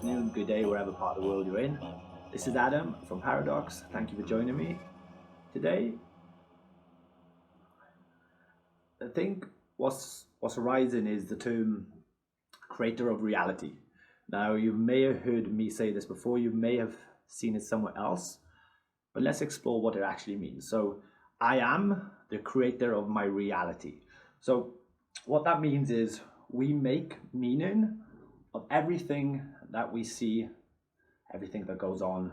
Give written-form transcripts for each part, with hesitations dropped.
afternoon, good day, wherever part of the world you're in. This is Adam from Paradox. Thank you for joining me. Today, I think what's arising is the term creator of reality. Now, you may have heard me say this before, you may have seen it somewhere else, but let's explore what it actually means. So, I am the creator of my reality. So, what that means is we make meaning of everything that we see, everything that goes on.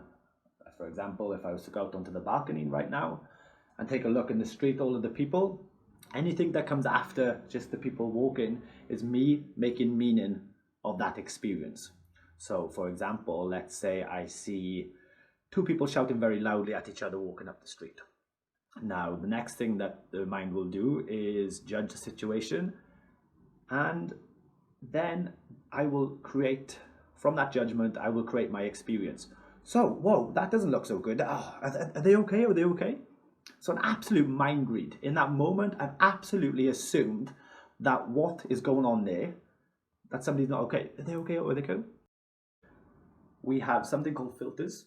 For example, if I was to go out onto the balcony right now and take a look in the street, all of the people, anything that comes after just the people walking is me making meaning of that experience. So, for example, let's say I see two people shouting very loudly at each other walking up the street. Now, the next thing that the mind will do is judge the situation, and then I will create, from that judgment, I will create my experience. So, whoa, that doesn't look so good. Oh, are they okay? Are they okay? So, an absolute mind read. In that moment, I've absolutely assumed that what is going on there, that somebody's not okay. Are they okay or are they okay? We have something called filters,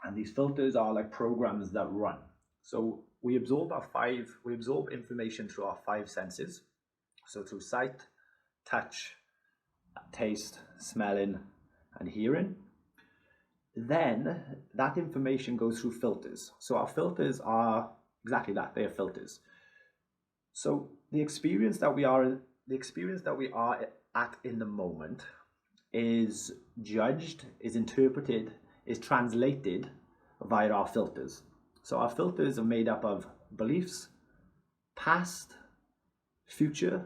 and these filters are like programs that run. So, we absorb information through our five senses. So, through sight, touch, taste, smelling, and hearing. Then that information goes through filters. So our filters are exactly that, they are filters. So the experience that we are at in the moment is judged, is interpreted, is translated via our filters. So our filters are made up of beliefs, past, future,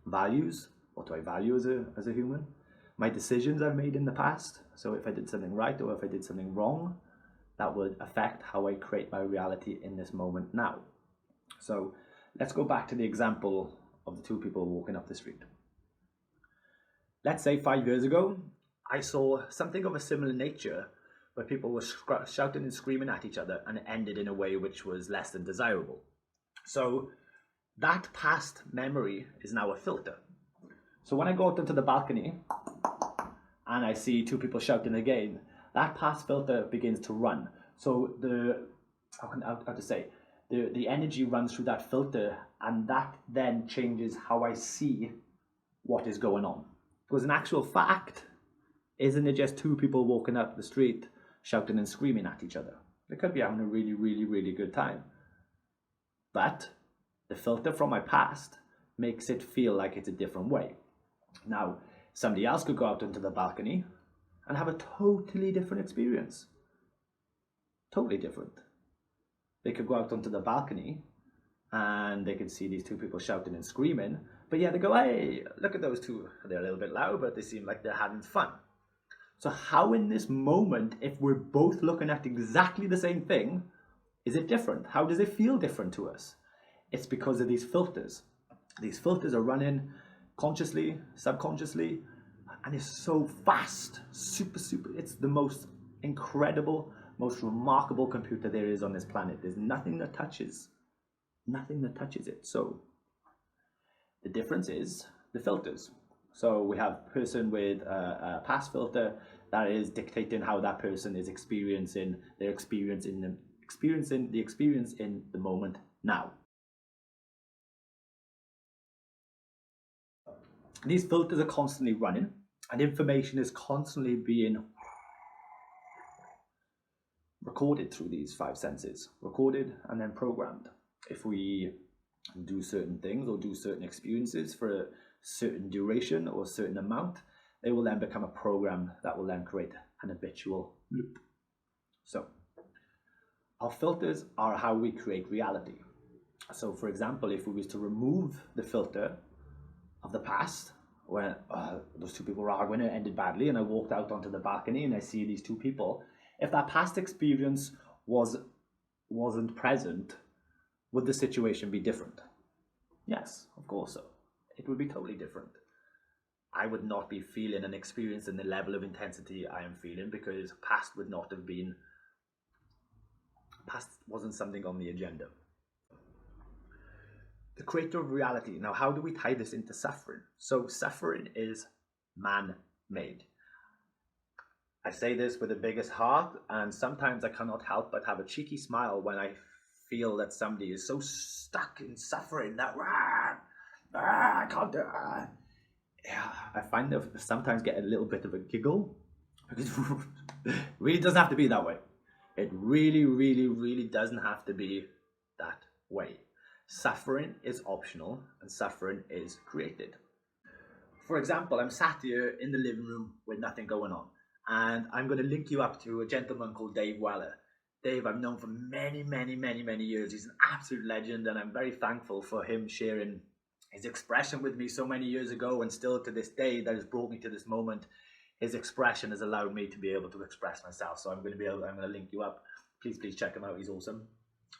values, what do I value as a human, my decisions I've made in the past. So if I did something right or if I did something wrong, that would affect how I create my reality in this moment now. So let's go back to the example of the two people walking up the street. Let's say 5 years ago, I saw something of a similar nature where people were shouting and screaming at each other, and it ended in a way which was less than desirable. So that past memory is now a filter. So when I go out onto the balcony and I see two people shouting again, that past filter begins to run. So the energy runs through that filter, and that then changes how I see what is going on. Because in actual fact, isn't it just two people walking up the street shouting and screaming at each other? They could be having a really, really, really good time. But the filter from my past makes it feel like it's a different way. Now, somebody else could go out onto the balcony and have a totally different experience. Totally different. They could go out onto the balcony and they could see these two people shouting and screaming, but yeah, they go, hey, look at those two. They're a little bit loud, but they seem like they're having fun. So how in this moment, if we're both looking at exactly the same thing, is it different? How does it feel different to us? It's because of these filters. These filters are running consciously, subconsciously, and it's so fast, super. It's the most incredible, most remarkable computer there is on this planet. There's nothing that touches it. So the difference is the filters. So we have person with a past filter that is dictating how that person is experiencing the experience in the moment now. These filters are constantly running, and information is constantly being recorded through these five senses, recorded and then programmed. If we do certain things or do certain experiences for a certain duration or a certain amount, they will then become a program that will then create an habitual loop. So our filters are how we create reality. So for example, if we was to remove the filter of the past, when those two people were arguing, it ended badly, and I walked out onto the balcony and I see these two people, if that past experience wasn't present, would the situation be different? Yes, of course so. It would be totally different. I would not be feeling and experiencing the level of intensity I am feeling, because past wasn't something on the agenda. The creator of reality. Now, how do we tie this into suffering? So suffering is man-made. I say this with the biggest heart, and sometimes I cannot help but have a cheeky smile when I feel that somebody is so stuck in suffering that I can't do it. Yeah, I find that I sometimes get a little bit of a giggle because it really doesn't have to be that way. It really, really, really doesn't have to be that way. Suffering is optional and suffering is created. For example, I'm sat here in the living room with nothing going on, and I'm going to link you up to a gentleman called Dave Weller. Dave, I've known for many, many, many, many years. He's an absolute legend, and I'm very thankful for him sharing his expression with me so many years ago, and still to this day, that has brought me to this moment. His expression has allowed me to be able to express myself. So I'm going to link you up. Please check him out. He's awesome.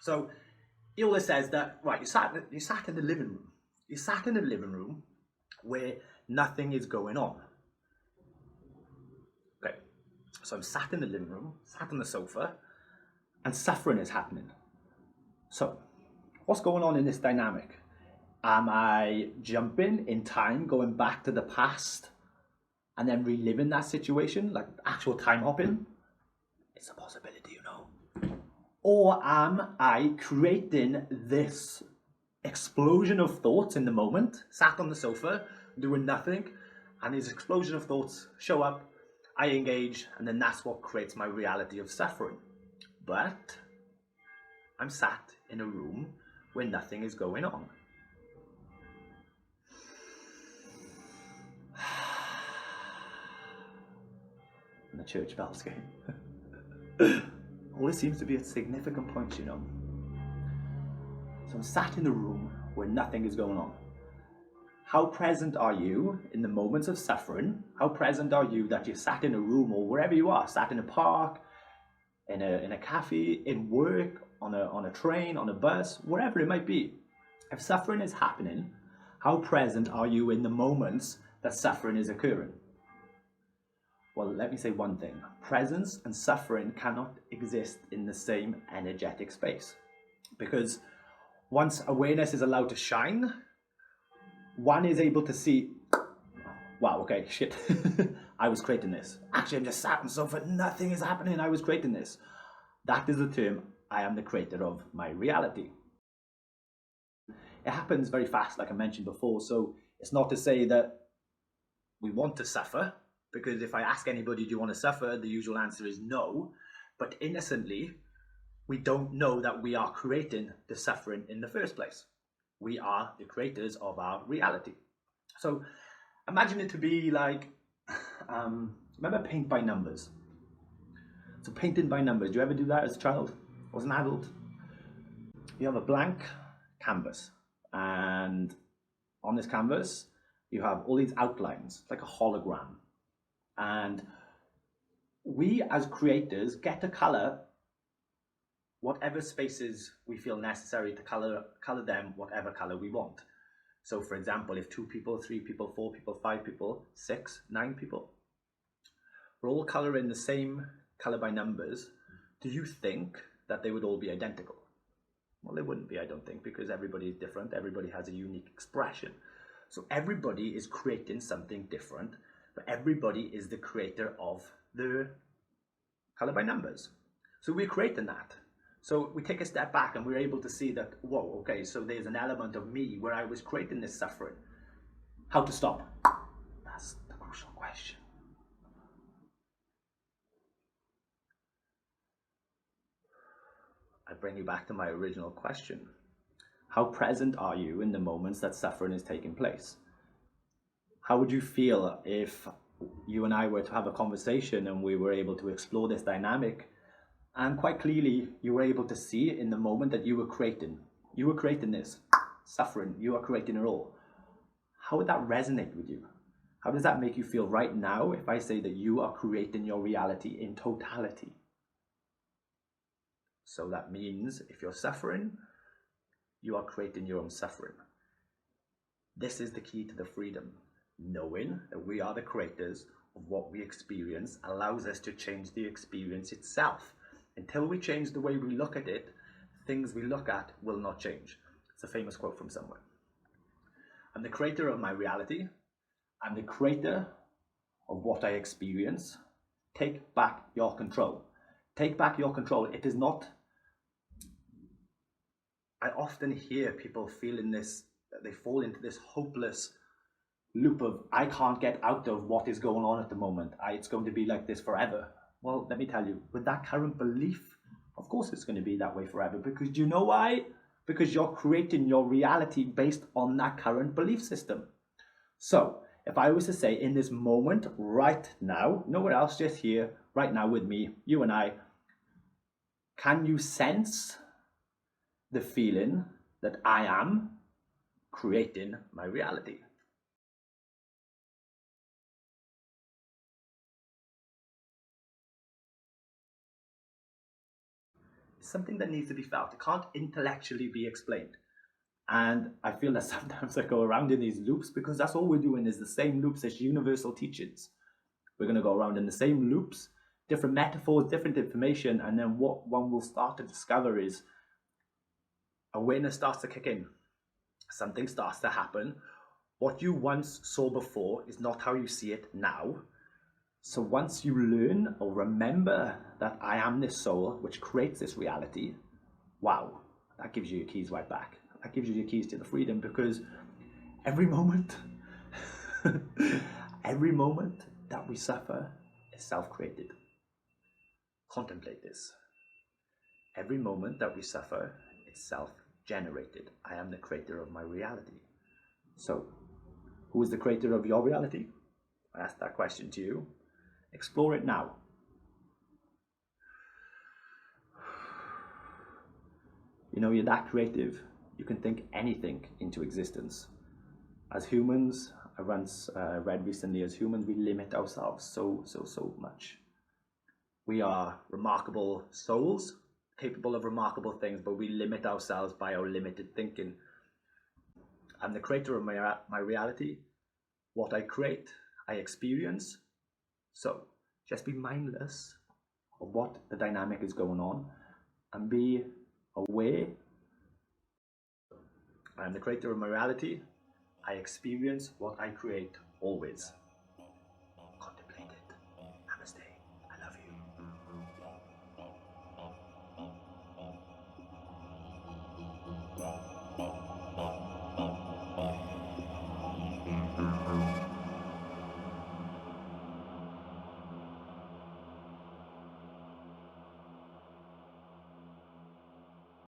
So he always says that, right, you sat in the living room. You sat in the living room where nothing is going on. Okay, so I'm sat in the living room, sat on the sofa, and suffering is happening. So what's going on in this dynamic? Am I jumping in time, going back to the past, and then reliving that situation, like actual time hopping? It's a possibility, you know. Or am I creating this explosion of thoughts in the moment, sat on the sofa, doing nothing, and these explosion of thoughts show up, I engage, and then that's what creates my reality of suffering. But I'm sat in a room where nothing is going on. And the church bells going. Always seems to be at significant points, you know. So I'm sat in the room where nothing is going on. How present are you in the moments of suffering? How present are you that you're sat in a room or wherever you are, sat in a park, in a cafe, in work, on a train, on a bus, wherever it might be? If suffering is happening, how present are you in the moments that suffering is occurring? Well, let me say one thing. Presence and suffering cannot exist in the same energetic space. Because once awareness is allowed to shine, one is able to see, wow, okay, shit, I was creating this. Actually, I'm just sat on the sofa, nothing is happening, I was creating this. That is the term, I am the creator of my reality. It happens very fast, like I mentioned before, so it's not to say that we want to suffer, because if I ask anybody, do you want to suffer? The usual answer is no. But innocently, we don't know that we are creating the suffering in the first place. We are the creators of our reality. So imagine it to be like, remember paint by numbers? So painting by numbers, do you ever do that as a child or as an adult? You have a blank canvas, and on this canvas, you have all these outlines, like a hologram. And we as creators get to color whatever spaces we feel necessary to color them whatever color we want. So for example, if 2 people, 3 people, 4 people, 5 people, 6, 9 people, we're all coloring the same color by numbers, do you think that they would all be identical? Well, they wouldn't be, I don't think, because everybody is different. Everybody has a unique expression. So everybody is creating something different, but everybody is the creator of the color by numbers. So we're creating that. So we take a step back and we're able to see that, whoa, okay, so there's an element of me where I was creating this suffering. How to stop? That's the crucial question. I bring you back to my original question. How present are you in the moments that suffering is taking place? How would you feel if you and I were to have a conversation and we were able to explore this dynamic, and quite clearly you were able to see in the moment that you were creating this suffering, you are creating it all? How would that resonate with you? How does that make you feel right now if I say that you are creating your reality in totality? So that means if you're suffering, you are creating your own suffering. This is the key to the freedom. Knowing that we are the creators of what we experience allows us to change the experience itself. Until we change the way we look at it, things we look at will not change. It's a famous quote from somewhere. I'm the creator of my reality. I'm the creator of what I experience. Take back your control. Take back your control. It is not. I often hear people feeling this, that they fall into this hopeless loop of, I can't get out of what is going on at the moment. It's going to be like this forever. Well, let me tell you, with that current belief, of course it's going to be that way forever. Because do you know why? Because you're creating your reality based on that current belief system. So if I was to say, in this moment, right now, nowhere else, just here, right now with me, you and I, can you sense the feeling that I am creating my reality? It's something that needs to be felt. It can't intellectually be explained. And I feel that sometimes I go around in these loops because that's all we're doing is the same loops as universal teachings. We're going to go around in the same loops, different metaphors, different information, and then what one will start to discover is awareness starts to kick in. Something starts to happen. What you once saw before is not how you see it now. So once you learn or remember that I am this soul which creates this reality, wow, that gives you your keys right back. That gives you your keys to the freedom, because every moment, every moment that we suffer is self-created. Contemplate this. Every moment that we suffer is self-generated. I am the creator of my reality. So, who is the creator of your reality? I asked that question to you. Explore it now. You know, you're that creative. You can think anything into existence. As humans, I once read recently, as humans, we limit ourselves so much. We are remarkable souls, capable of remarkable things, but we limit ourselves by our limited thinking. I'm the creator of my reality. What I create, I experience. So just be mindless of what the dynamic is going on and be aware. I'm the creator of my reality. I experience what I create always.